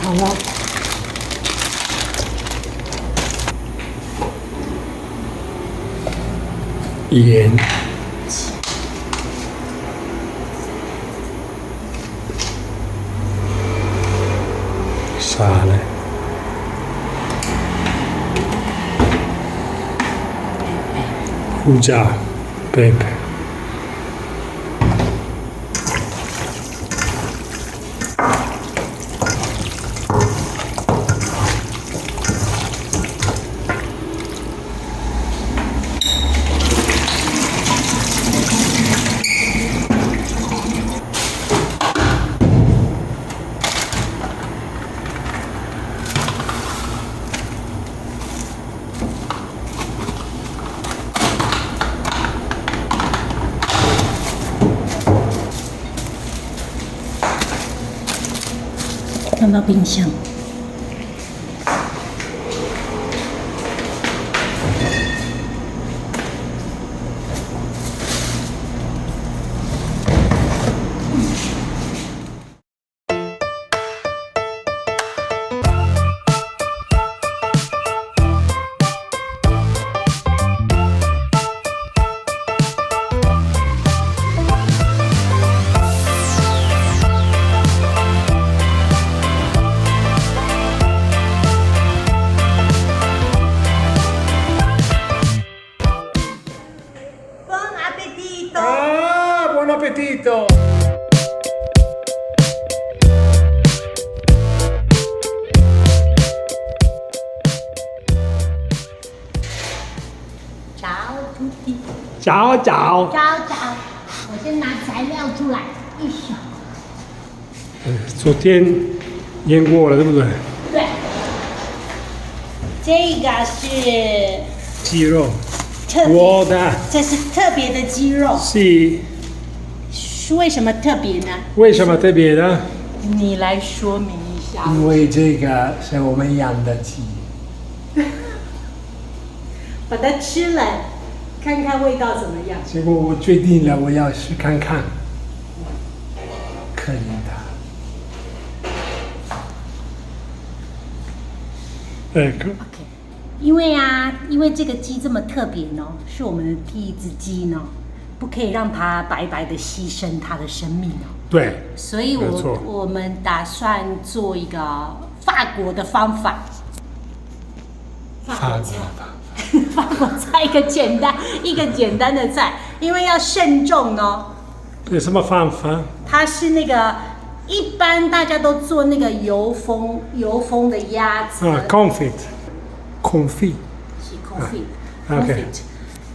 好了。盐。sale, già, pepe. 放到冰箱。Buon appetito! Ciao tutti. Ciao ciao! Ciao ciao. 我先拿材料出来，一手。昨天腌过了，对不对？对。这个是鸡肉，特别，我的。这是特别的鸡肉。是。是为什么特别呢？为什么特别呢？你来说明一下。因为这个是我们养的鸡。把它吃了，看看味道怎么样。结果我决定了，我要去看看。可怜它。ecco。因为这个鸡这么特别呢，是我们的第一只鸡呢，不可以让它白白的牺牲它的生命哦。对。所以我们打算做一个法国的方法。法国菜一个简单的菜，因为要慎重哦。有什么方法？它是那个一般大家都做那个油封的鸭子。confit。是 confit。OK。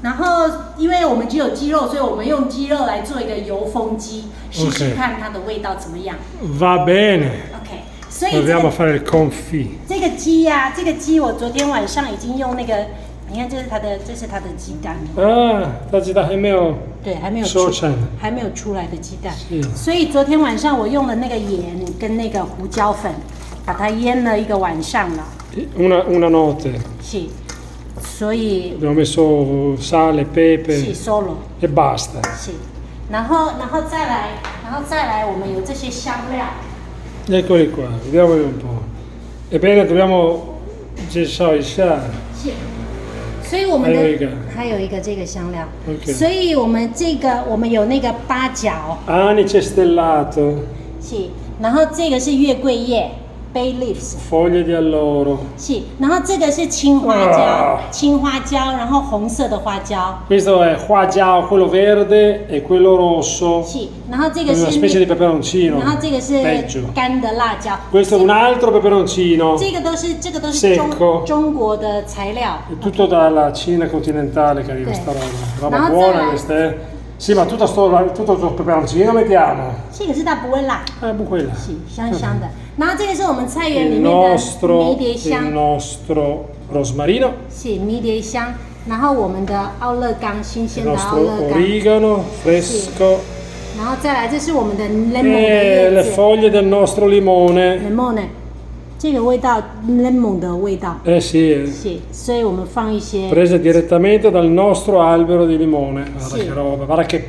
然后，因为我们只有鸡肉，所以我们用鸡肉来做一个油封鸡，试试看它的味道怎么样。Va bene。OK。所以 Proviamo a fare il confit。这个鸡呀，这个鸡我昨天晚上已经用那个，你看这是它的鸡蛋。它鸡蛋还没有。对，还没有出来的鸡蛋。所以昨天晚上我用了那个盐跟那个胡椒粉，把它腌了一个晚上了。una notte。是。所以 abbiamo messo sale, pepe e basta。是，然后再来，我们有这些香料。Eccoli qua, vediamoli un po'. Ebbene, dobbiamo 介绍一下。是。所以我们的还有一个这个香料。OK。所以我们有那个八角。Anice stellato。是，然后这个是月桂叶。Bay leaves。Foglie di alloro。是，然后这个是青花椒，然后红色的花椒。Questo è 花椒 quello verde e quello rosso。是，然后这个是 una specie di peperoncino。然后这个是干的辣椒。Questo è un altro peperoncino。这个都是中国的材料。È tutto dalla Cina continentale che arriva sta roba buona questa è。Sì, ma tutto sto peperoncino mettiamo。这个是它不会辣。不会辣。是香香的。然后这个是我们菜园里面的迷迭香。Il nostro rosmarino。是迷迭香。然后我们的奥勒冈，新鲜的奥勒冈。Origano fresco。然后再来，这是我们的 lemon 的叶子。Le foglie del nostro limone。lemon。这个味道 lemon 的味道。sì。是，所以我们放一些。Prese direttamente dal nostro albero di limone。Guarda che roba, guarda che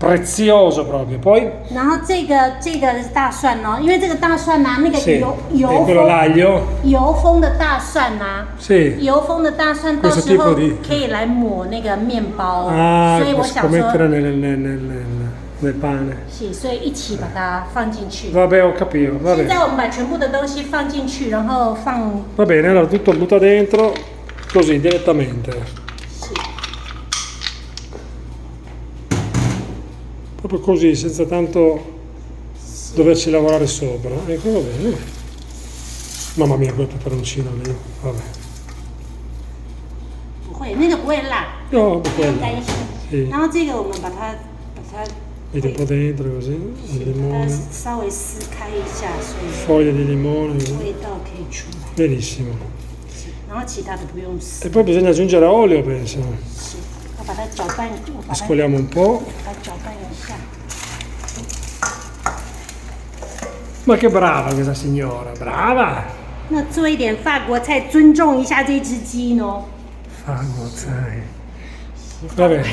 prezioso proprio. Poi 然后这个是大蒜哦，因为这个大蒜呐、那个 sì, 油 e quello 封 l'aglio. 油封的大蒜呐、 Sì. 油封的大蒜到 Questo 时候 tipo di- 可以来抹那个面包， Ah, 所以我 si 想 può mettere 说， nel pane. 是，所以一起把它放进去。 Vabbè, ho capito. 现 Vabbè. 在我们把全部的东西放进去，然后放 Va bene, allora tutto butta dentro così direttamente. 是 Proprio così, senza tanto doverci lavorare sopra. Ecco, va bene. Mamma mia, quel peperoncino lì. Vabbè. 不会，那个不会辣， No, 不用 quello. 担心。 Sì. 然后这个我们把它 Metti un po' dentro così, il 把它 limone, 稍微撕开一下，所以 foglie di limone. 味道可以出来。 Benissimo. 然后其他的不用撕， E poi bisogna aggiungere olio, penso. 是，我把它搅拌，我把它 Mescoliamo un po'. 把它搅拌一下。 Ma che brava questa signora, brava! 那做一点法国菜，尊重一下这只鸡呢。 Fango, sai. Va bene.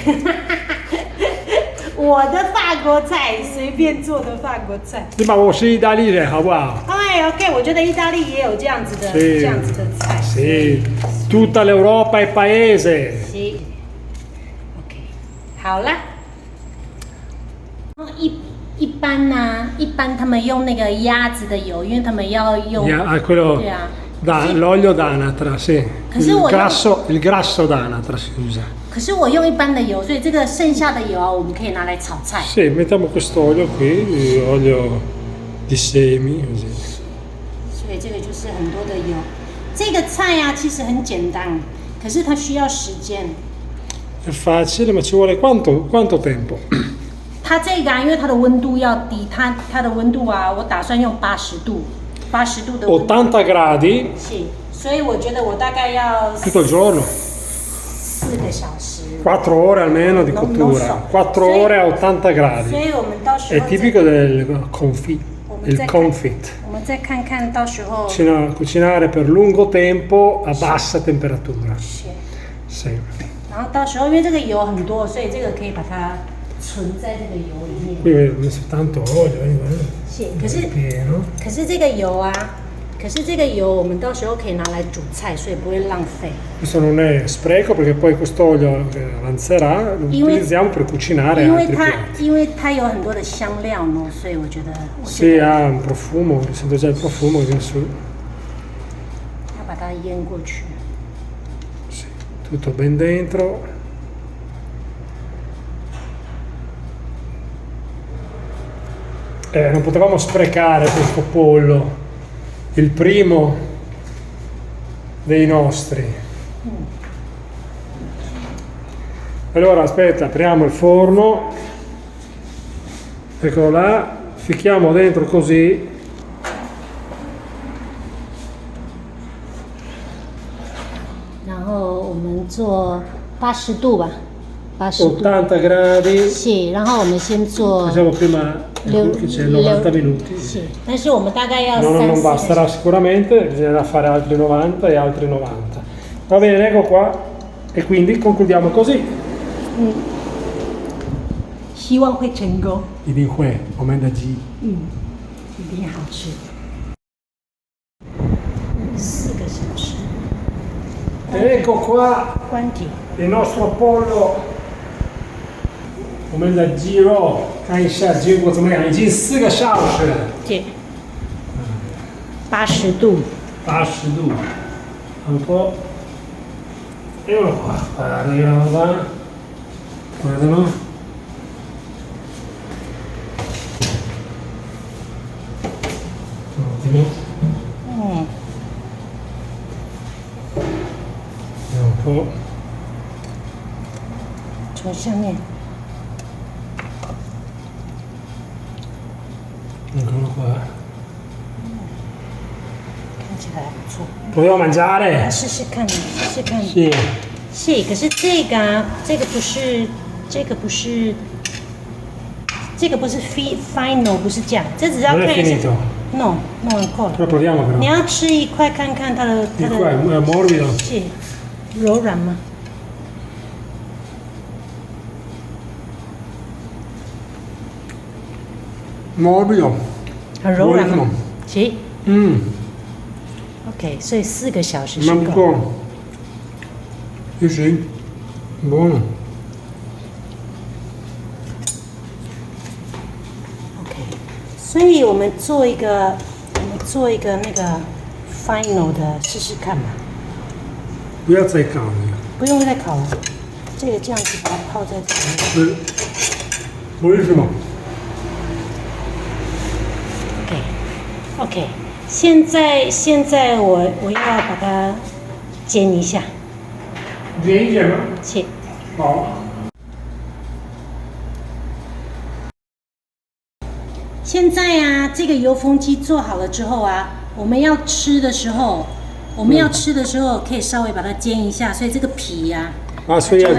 我的法国菜，随便做的法国菜。 Sì, ma我是意大利人，好不好？哎，OK，我觉得意大利也有这样子的 Sì. 这样子的菜。 Sì, tutta l'Europa è paese. 行，OK，好啦。一般呢、一般他们用那个鸭子的油，因为他们要用。 Quello 对啊。 l'olio d'anatra, sì. Così Il grasso d'anatra si usa. 可是我用一般的油，所以这个剩下的油啊，我们可以拿来炒菜。 Sì, mettiamo questo olio qui, olio di semi, così. 所以这个就是很多的油。这个菜啊，其实很简单，可是它需要时间。 È facile, ma ci vuole quanto tempo? 它这个啊，因为它的温度要低，它的温度啊，我打算用80度，80度的温度。 80 gradi 是，所以我觉得我大概要 tutto il giorno. 4个小时。 4 ore almeno di Non cottura. so. 4 Sì. ore a 80 所 gradi. 以我们到时 È 候 tipico del confit. 我们 Il 再看 confit. 我们再看看到时候 Cucinare per lungo tempo a bassa temperatura. 是， Sì. 然后到时候因为这个油很多，所以这个可以把它存在这个油里面。 Qui ho messo tanto olio, 是，可是 pieno. 可是这个油啊，可是这个油我们到时候可以拿来煮菜，所以不会浪费。 Questo non è spreco perché poi questo olio che avanzerà lo utilizziamo per cucinare 因为 altri 它 piatti. 因为它有很多的香料呢，所以我觉得 Sì, ha un profumo, sento già il profumo che viene su. 要把它腌过去。 Sì, tutto ben dentro. Non potevamo sprecare questo pollo, il primo dei nostri. Allora aspetta, apriamo il forno, eccolo là, ficchiamo dentro così.然后我们做80度吧，80度。 80 gradi, 是，然后我们先做 facciamo prima che c'è 90 minuti. 是，但是我们大概要 No, 3-4 non basterà sicuramente, bisognerà fare altri 90 e altri 90. Va bene, ecco qua. E quindi concludiamo così. 希望会成功， I di Hue, Omenda-G. 一定好吃。4个小时， E ecco qua 关体。 il nostro pollo Omenda-G raw. 看一下结果怎么样？已经4个小时了。对，80度。 80 度。Un po'. Eccolo qua. Guarda, guardalo. Ottimo. 嗯， Vediamo un po'. 从下面。 Eccolo qua. 看起来还不错， Proviamo a mangiare? 试试看，试试看。 Sì. 是，可是这个啊，这个不是，这个不是，这个不是 final， 不是这样，这只要 Non 看 è 一下。 finito. No no ancora。 Però proviamo 你 però. 要吃一块看看它的 Di qua è morbido. 是柔软吗？ morbido，很柔软吗？ buonissimo。行。嗯， OK， 所以4个小时是 ma 够。 sì sì, buono。OK， 所以我们做一个那个 final 的试试看嘛。不要再搞了。不用再烤了，这个这样子把它泡在这里面。buonissimo。 OK， 现在我要把它煎一下。煎一煎吗？切。好。现在啊，这个油封鸡做好了之后啊，我们要吃的时候可以稍微把它煎一下，所以这个皮呀、所以要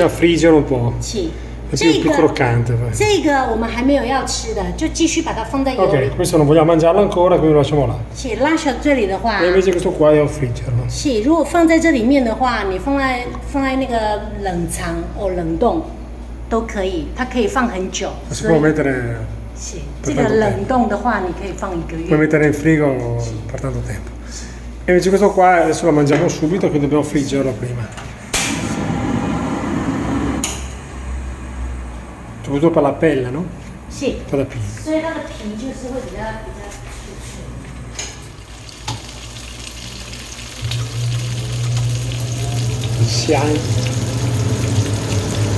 friggere un po'， 切。 è più croccante。这个我们还没有要吃的，就继续把它放在油里。 Ok, questo non vogliamo mangiarlo ancora, quindi lo lasciamo là. 切，lascia这里的话， E invece questo qua devo friggerlo. 切，如果放在这里面的话，你放在那个冷藏或冷冻都可以，它可以放很久。 Si può mettere, 切，这个冷冻的话，你可以放1个 puoi 月。 mettere in frigo per tanto tempo. E invece questo qua adesso lo mangiamo subito, quindi dobbiamo friggerlo prima. Soprattutto per la pelle, no? 切， Per la pelle. 所以它的皮就是会比较脆脆。香。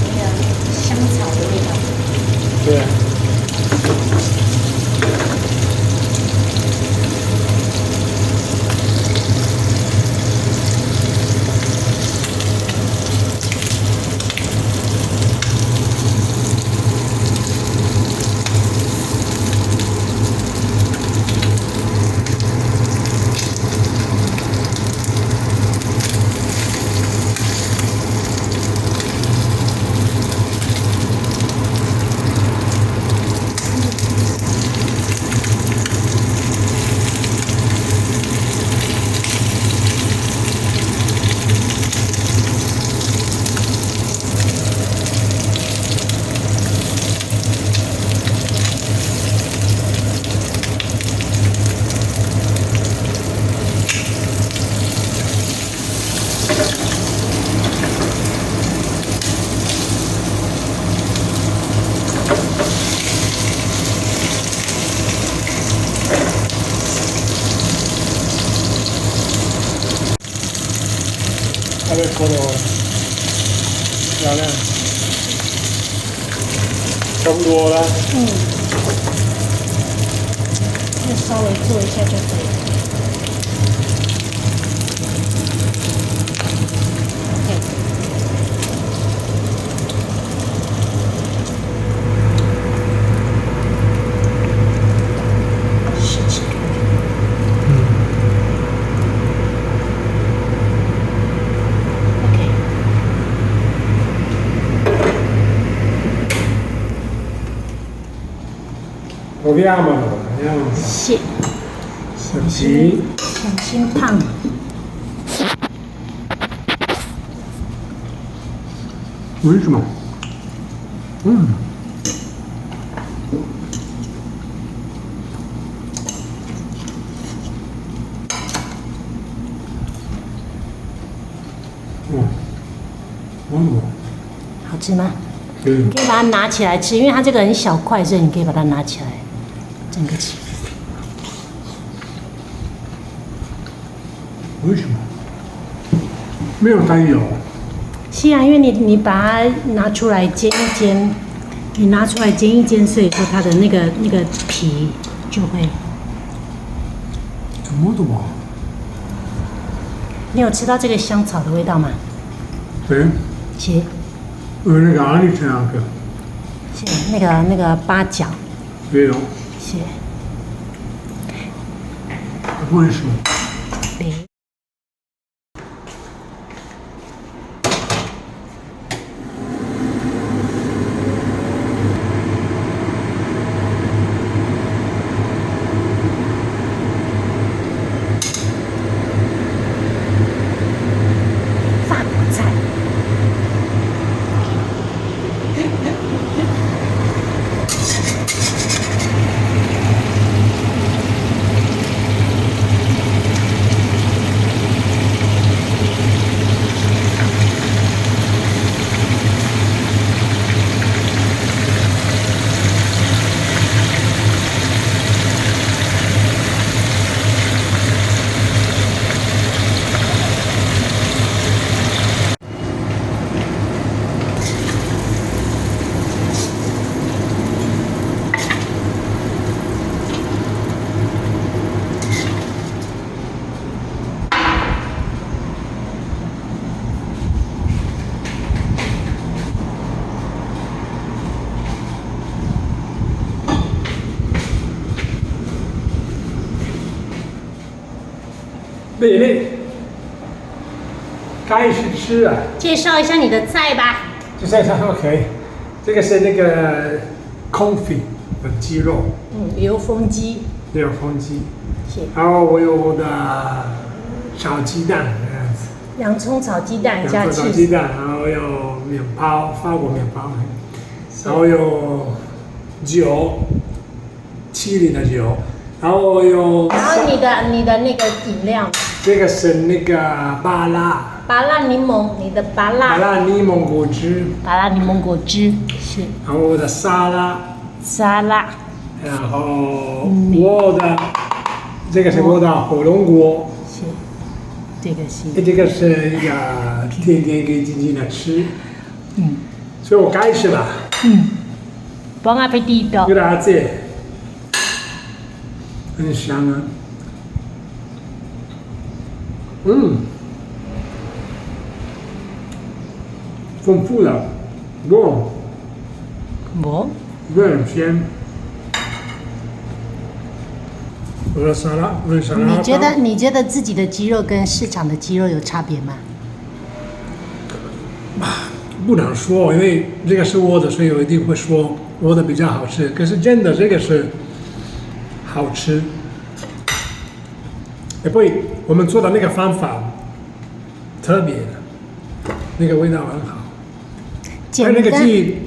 那个香草的味道。对。Vabbè, colore. Vale. Cavolo. 就稍微做一下就可以了。试试看。OK。 Proviamo allora, vediamo. 蟹， Sì. 小心烫。 Buonissimo. Buono. 好吃吗？ Sì. 你可以把它拿起来吃，因为它这个很小块，所以你可以把它拿起来，整个吃。 Buonissimo. Meno taglio. 是啊，因为你把它拿出来煎一煎，你拿出来煎一煎，所以说它的那个皮就会。 È molto buono. 你有吃到这个香草的味道吗？ Sì. 切， Le cani c'è anche. 切那个八角， Vero? 切。 È buonissimo. 对。法国菜。Bene，开始吃啊！介绍一下你的菜吧。就这样 OK， 这个是那个 confit 的鸡肉，油风鸡。油风鸡。是。然后我有我的炒鸡蛋这样子。洋葱炒鸡蛋加洋葱炒鸡蛋，然后有面包，法国面包，然后有酒，7厘的酒，然后有。然后你的那个饮料。这个是那个芭乐柠檬，你的芭乐柠檬果汁。芭乐柠檬果汁是。然后我的沙拉。然后我的这个是我的火龙果。是。这个是。这个是一个天天给晶晶的吃。所以我开始了。Buon appetito。Grazie。很香啊。丰富的，很鲜。我的沙拉，你觉得自己的鸡肉跟市场的鸡肉有差别吗？不能说，因为这个是我的，所以我一定会说我的比较好吃。可是真的这个是好吃。也不会，我们做的那个方法特别的，那个味道很好。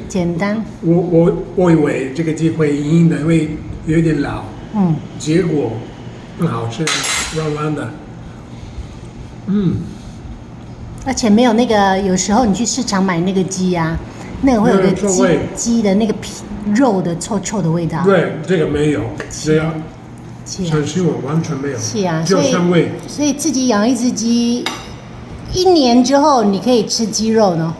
简单。我以为这个鸡会硬硬的，因为有点老。结果很好吃，软软的。而且没有那个，有时候你去市场买那个鸡啊，那个会有个鸡的那个皮肉的臭的味道。对，这个没有，这样。香气我完全没有，是啊，只有香味。所以自己养一只鸡，1年之后你可以吃鸡肉呢，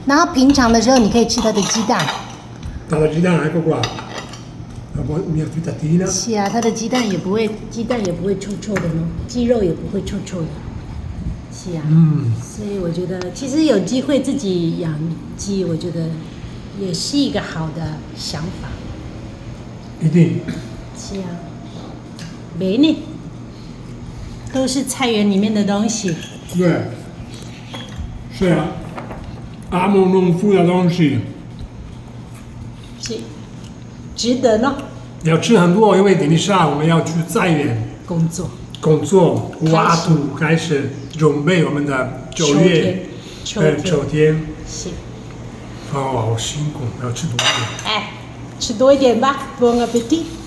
然后平常的时候你可以吃它的鸡蛋。它的鸡蛋ecco qua，mia frittatina。是啊，它的鸡蛋也不会臭臭的呢，鸡肉也不会臭臭的。是啊，所以我觉得其实有机会自己养鸡，我觉得也是一个好的想法。一定。是啊。没呢，都是菜园里面的东西。对，是啊，amo农夫的东西。是，值得呢。要吃很多，因为等一下我们要去菜园工作，挖土，开始准备我们的9月，秋天。是。好辛苦，要吃多一点。吃多一点吧，Buon appetito。